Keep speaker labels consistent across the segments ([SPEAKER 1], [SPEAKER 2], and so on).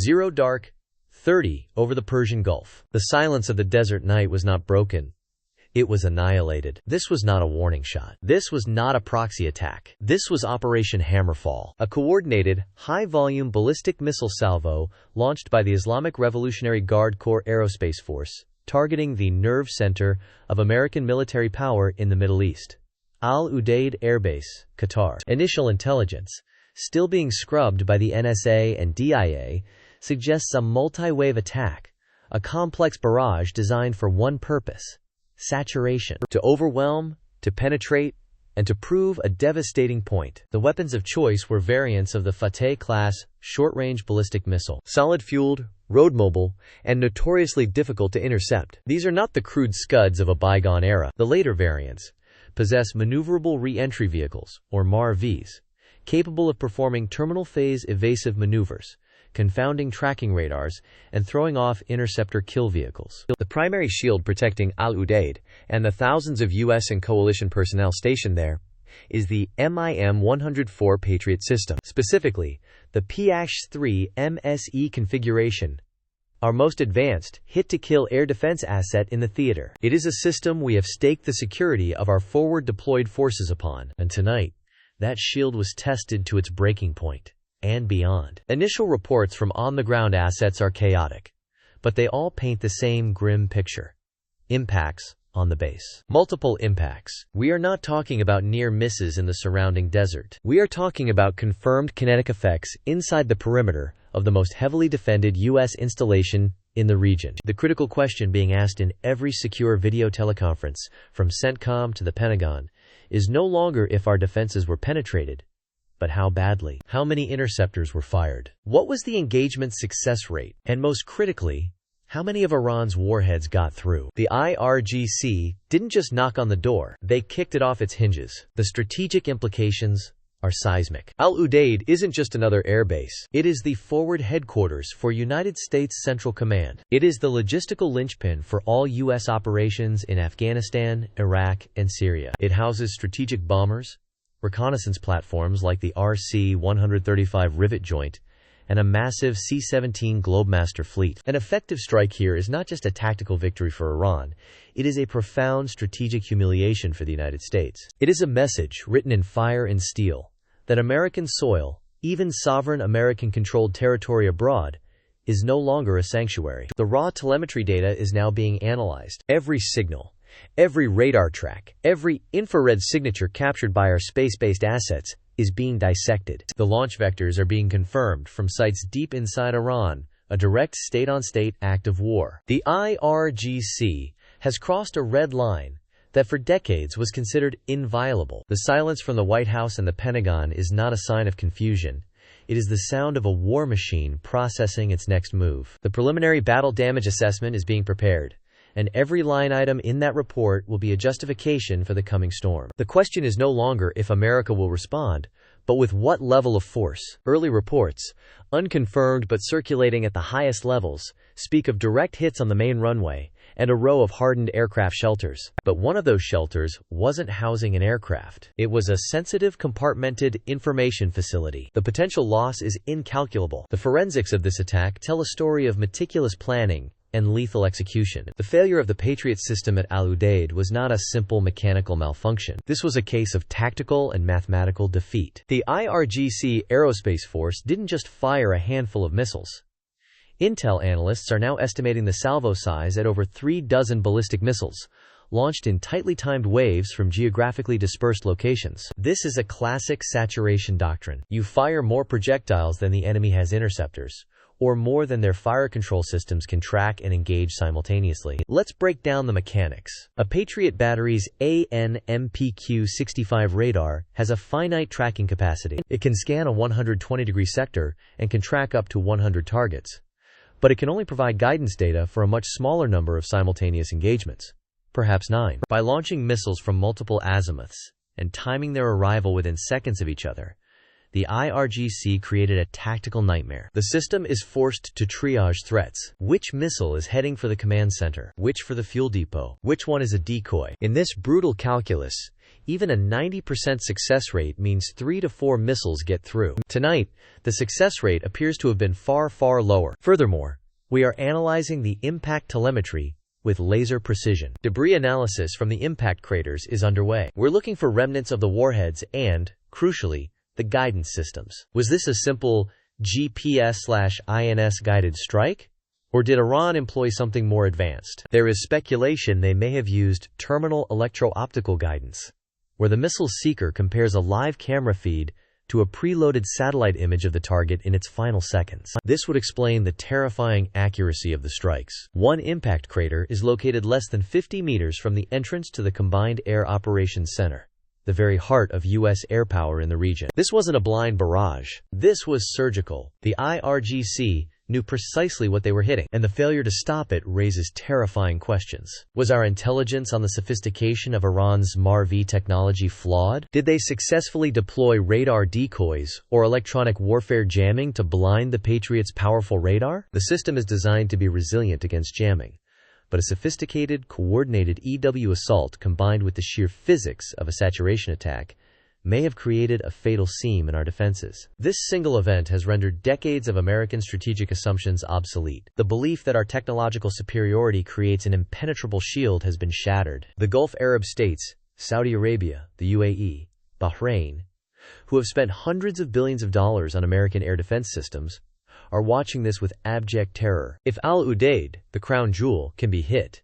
[SPEAKER 1] 0 dark, 30 over the Persian Gulf. The silence of the desert night was not broken. It was annihilated. This was not a warning shot. This was not a proxy attack. This was Operation Hammerfall, a coordinated, high-volume ballistic missile salvo launched by the Islamic Revolutionary Guard Corps Aerospace Force, targeting the nerve center of American military power in the Middle East. Udeid Air Base, Qatar. Initial intelligence, still being scrubbed by the NSA and DIA, suggests a multi-wave attack, a complex barrage designed for one purpose: saturation, to overwhelm, to penetrate, and to prove a devastating point. The weapons of choice were variants of the Fateh-class short-range ballistic missile, solid-fueled, road-mobile, and notoriously difficult to intercept. These are not the crude scuds of a bygone era. The later variants possess maneuverable re-entry vehicles, or MAR-Vs, capable of performing terminal-phase evasive maneuvers, confounding tracking radars, and throwing off interceptor kill vehicles. The primary shield protecting Al-Udeid and the thousands of U.S. and coalition personnel stationed there is the MIM-104 Patriot system, specifically the PH-3 MSE configuration, our most advanced hit-to-kill air defense asset in the theater. It is a system we have staked the security of our forward-deployed forces upon, and tonight, that shield was tested to its breaking point and beyond. Initial reports from on-the-ground assets are chaotic, but they all paint the same grim picture. Impacts on the base. Multiple impacts. We are not talking about near misses in the surrounding desert. We are talking about confirmed kinetic effects inside the perimeter of the most heavily defended U.S. installation in the region. The critical question being asked in every secure video teleconference, from CENTCOM to the Pentagon, is no longer if our defenses were penetrated, but how badly. How many interceptors were fired? What was the engagement success rate? And most critically, how many of Iran's warheads got through? The IRGC didn't just knock on the door, they kicked it off its hinges. The strategic implications are seismic. Al-Udeid isn't just another airbase. It is the forward headquarters for United States Central Command. It is the logistical linchpin for all U.S. operations in Afghanistan, Iraq, and Syria. It houses strategic bombers, reconnaissance platforms like the RC-135 Rivet Joint, and a massive C-17 Globemaster fleet. An effective strike here is not just a tactical victory for Iran, it is a profound strategic humiliation for the United States. It is a message, written in fire and steel, that American soil, even sovereign American-controlled territory abroad, is no longer a sanctuary. The raw telemetry data is now being analyzed. Every signal, every radar track, every infrared signature captured by our space-based assets is being dissected. The launch vectors are being confirmed from sites deep inside Iran, a direct state-on-state act of war. The IRGC has crossed a red line that for decades was considered inviolable. The silence from the White House and the Pentagon is not a sign of confusion. It is the sound of a war machine processing its next move. The preliminary battle damage assessment is being prepared, and every line item in that report will be a justification for the coming storm. The question is no longer if America will respond, but with what level of force. Early reports, unconfirmed but circulating at the highest levels, speak of direct hits on the main runway and a row of hardened aircraft shelters. But one of those shelters wasn't housing an aircraft. It was a sensitive compartmented information facility. The potential loss is incalculable. The forensics of this attack tell a story of meticulous planning and lethal execution. The failure of the Patriot system at Al-Udeid was not a simple mechanical malfunction. This was a case of tactical and mathematical defeat. The IRGC Aerospace Force didn't just fire a handful of missiles. Intel analysts are now estimating the salvo size at over 3 dozen ballistic missiles, launched in tightly timed waves from geographically dispersed locations. This is a classic saturation doctrine. You fire more projectiles than the enemy has interceptors, or more than their fire control systems can track and engage simultaneously. Let's break down the mechanics. A Patriot battery's AN/MPQ-65 radar has a finite tracking capacity. It can scan a 120-degree sector and can track up to 100 targets. But it can only provide guidance data for a much smaller number of simultaneous engagements, perhaps 9. By launching missiles from multiple azimuths and timing their arrival within seconds of each other, the IRGC created a tactical nightmare. The system is forced to triage threats. Which missile is heading for the command center? Which for the fuel depot? Which one is a decoy? In this brutal calculus, Even a 90% success rate means 3 to 4 missiles get through. Tonight, the success rate appears to have been far, far lower. Furthermore, we are analyzing the impact telemetry with laser precision. Debris analysis from the impact craters is underway. We're looking for remnants of the warheads and, crucially, the guidance systems. Was this a simple GPS/INS guided strike? Or did Iran employ something more advanced? There is speculation they may have used terminal electro-optical guidance, where the missile seeker compares a live camera feed to a preloaded satellite image of the target in its final seconds. This would explain the terrifying accuracy of the strikes. One impact crater is located less than 50 meters from the entrance to the Combined Air Operations Center, the very heart of U.S. air power in the region. This wasn't a blind barrage. This was surgical. The IRGC knew precisely what they were hitting, and the failure to stop it raises terrifying questions. Was our intelligence on the sophistication of Iran's MAR-V technology flawed? Did they successfully deploy radar decoys or electronic warfare jamming to blind the Patriots' powerful radar? The system is designed to be resilient against jamming, but a sophisticated, coordinated EW assault combined with the sheer physics of a saturation attack may have created a fatal seam in our defenses. This single event has rendered decades of American strategic assumptions obsolete. The belief that our technological superiority creates an impenetrable shield has been shattered. The Gulf Arab states, Saudi Arabia, the UAE, Bahrain, who have spent hundreds of billions of dollars on American air defense systems, are watching this with abject terror. If Al-Udeid, the crown jewel, can be hit,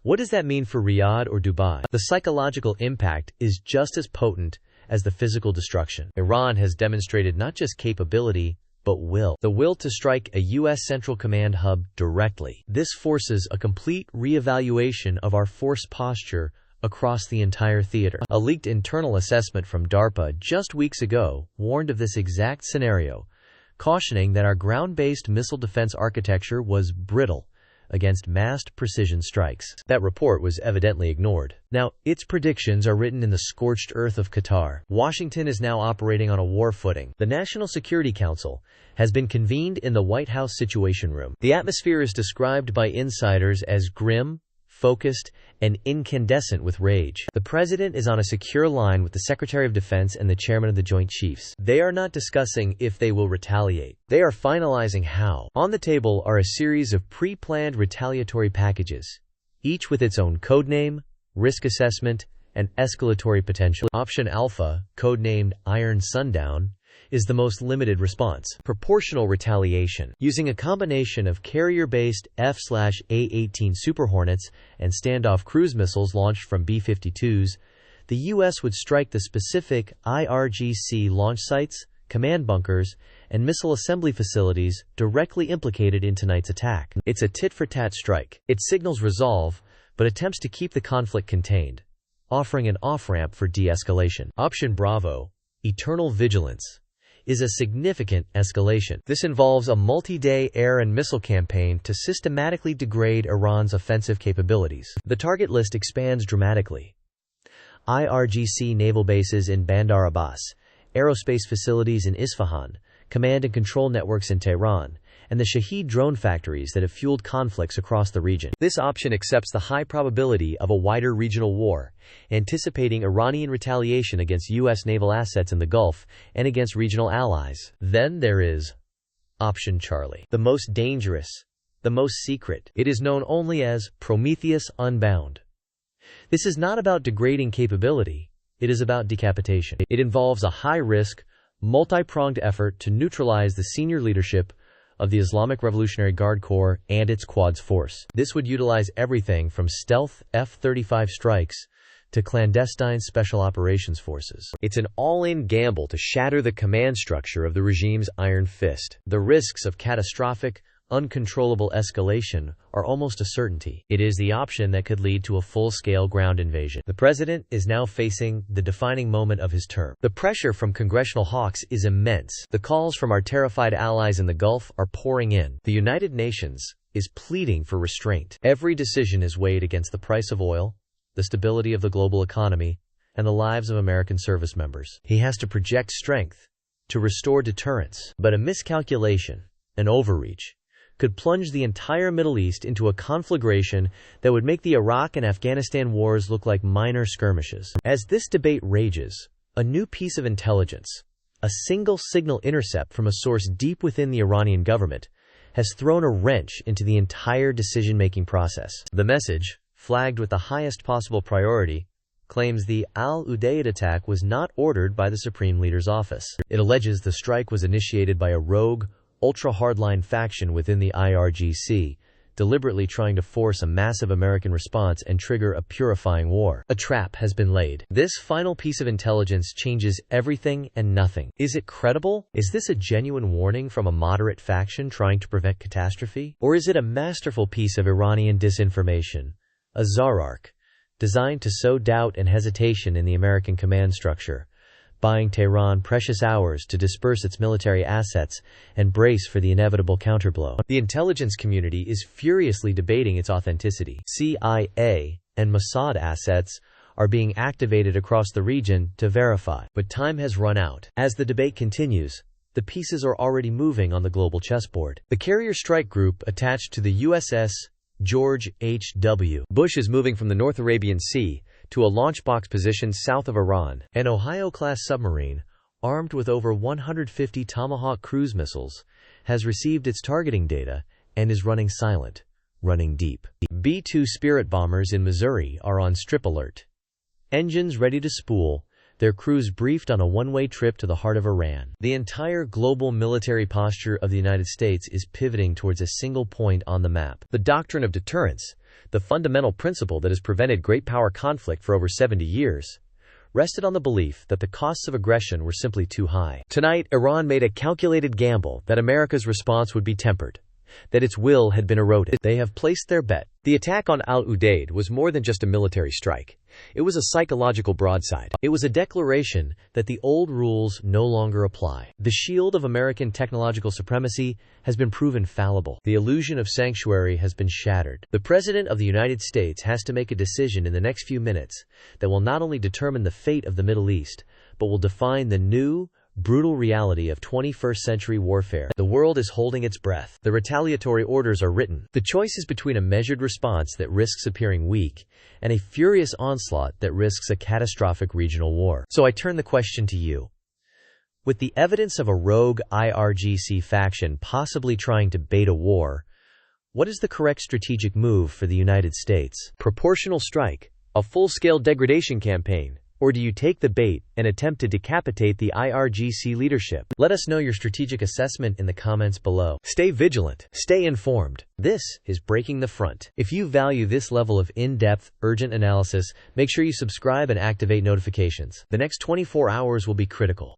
[SPEAKER 1] what does that mean for Riyadh or Dubai? The psychological impact is just as potent as the physical destruction. Iran has demonstrated not just capability, but will. The will to strike a U.S. Central Command hub directly. This forces a complete reevaluation of our force posture across the entire theater. A leaked internal assessment from DARPA just weeks ago warned of this exact scenario, cautioning that our ground-based missile defense architecture was brittle against massed precision strikes. That report was evidently ignored. Now, its predictions are written in the scorched earth of Qatar. Washington is now operating on a war footing. The National Security Council has been convened in the White House Situation Room. The atmosphere is described by insiders as grim, focused, and incandescent with rage. The president is on a secure line with the Secretary of Defense and the Chairman of the Joint Chiefs. They are not discussing if they will retaliate. They are finalizing how. On the table are a series of pre-planned retaliatory packages, each with its own codename, risk assessment, and escalatory potential. Option Alpha, codenamed Iron Sundown, is the most limited response. Proportional retaliation. Using a combination of carrier-based F/A-18 Super Hornets and standoff cruise missiles launched from B-52s, the U.S. would strike the specific IRGC launch sites, command bunkers, and missile assembly facilities directly implicated in tonight's attack. It's a tit-for-tat strike. It signals resolve, but attempts to keep the conflict contained, offering an off-ramp for de-escalation. Option Bravo, Eternal Vigilance, is a significant escalation. This involves a multi-day air and missile campaign to systematically degrade Iran's offensive capabilities. The target list expands dramatically. IRGC naval bases in Bandar Abbas, aerospace facilities in Isfahan, command and control networks in Tehran, and the Shahed drone factories that have fueled conflicts across the region. This option accepts the high probability of a wider regional war, anticipating Iranian retaliation against U.S. naval assets in the Gulf and against regional allies. Then there is Option Charlie, the most dangerous, the most secret. It is known only as Prometheus Unbound. This is not about degrading capability, it is about decapitation. It involves a high-risk, multi-pronged effort to neutralize the senior leadership of the Islamic Revolutionary Guard Corps and its Quds Force. This would utilize everything from stealth F-35 strikes to clandestine special operations forces. It's an all-in gamble to shatter the command structure of the regime's iron fist. The risks of catastrophic, uncontrollable escalation are almost a certainty. It is the option that could lead to a full-scale ground invasion. The president is now facing the defining moment of his term. The pressure from congressional hawks is immense. The calls from our terrified allies in the Gulf are pouring in. The United Nations is pleading for restraint. Every decision is weighed against the price of oil, the stability of the global economy, and the lives of American service members. He has to project strength to restore deterrence. But a miscalculation, an overreach, could plunge the entire Middle East into a conflagration that would make the Iraq and Afghanistan wars look like minor skirmishes. As this debate rages, a new piece of intelligence, a single signal intercept from a source deep within the Iranian government, has thrown a wrench into the entire decision-making process. The message, flagged with the highest possible priority, claims the Al-Udeid attack was not ordered by the Supreme Leader's office. It alleges the strike was initiated by a rogue, ultra-hardline faction within the IRGC, deliberately trying to force a massive American response and trigger a purifying war. A trap has been laid. This final piece of intelligence changes everything and nothing. Is it credible? Is this a genuine warning from a moderate faction trying to prevent catastrophe? Or is it a masterful piece of Iranian disinformation, a Zarark, designed to sow doubt and hesitation in the American command structure, buying Tehran precious hours to disperse its military assets and brace for the inevitable counterblow? The intelligence community is furiously debating its authenticity. CIA and Mossad assets are being activated across the region to verify. But time has run out. As the debate continues, the pieces are already moving on the global chessboard. The carrier strike group attached to the USS George H.W. Bush is moving from the North Arabian Sea to a launch box position south of Iran. An Ohio-class submarine, armed with over 150 Tomahawk cruise missiles, has received its targeting data and is running silent, running deep. B-2 Spirit bombers in Missouri are on strip alert. Engines ready to spool, their crews briefed on a one-way trip to the heart of Iran. The entire global military posture of the United States is pivoting towards a single point on the map: the doctrine of deterrence, the fundamental principle that has prevented great power conflict for over 70 years, rested on the belief that the costs of aggression were simply too high. Tonight, Iran made a calculated gamble that America's response would be tempered, that its will had been eroded. They have placed their bet. The attack on Al-Udeid was more than just a military strike. It was a psychological broadside. It was a declaration that the old rules no longer apply. The shield of American technological supremacy has been proven fallible. The illusion of sanctuary has been shattered. The President of the United States has to make a decision in the next few minutes that will not only determine the fate of the Middle East, but will define the new, brutal reality of 21st century warfare. The world is holding its breath. The retaliatory orders are written. The choice is between a measured response that risks appearing weak and a furious onslaught that risks a catastrophic regional war. So I turn the question to you. With the evidence of a rogue IRGC faction possibly trying to bait a war, what is the correct strategic move for the United States? Proportional strike, a full-scale degradation campaign, or do you take the bait and attempt to decapitate the IRGC leadership? Let us know your strategic assessment in the comments below. Stay vigilant. Stay informed. This is Breaking the Front. If you value this level of in-depth, urgent analysis, make sure you subscribe and activate notifications. The next 24 hours will be critical.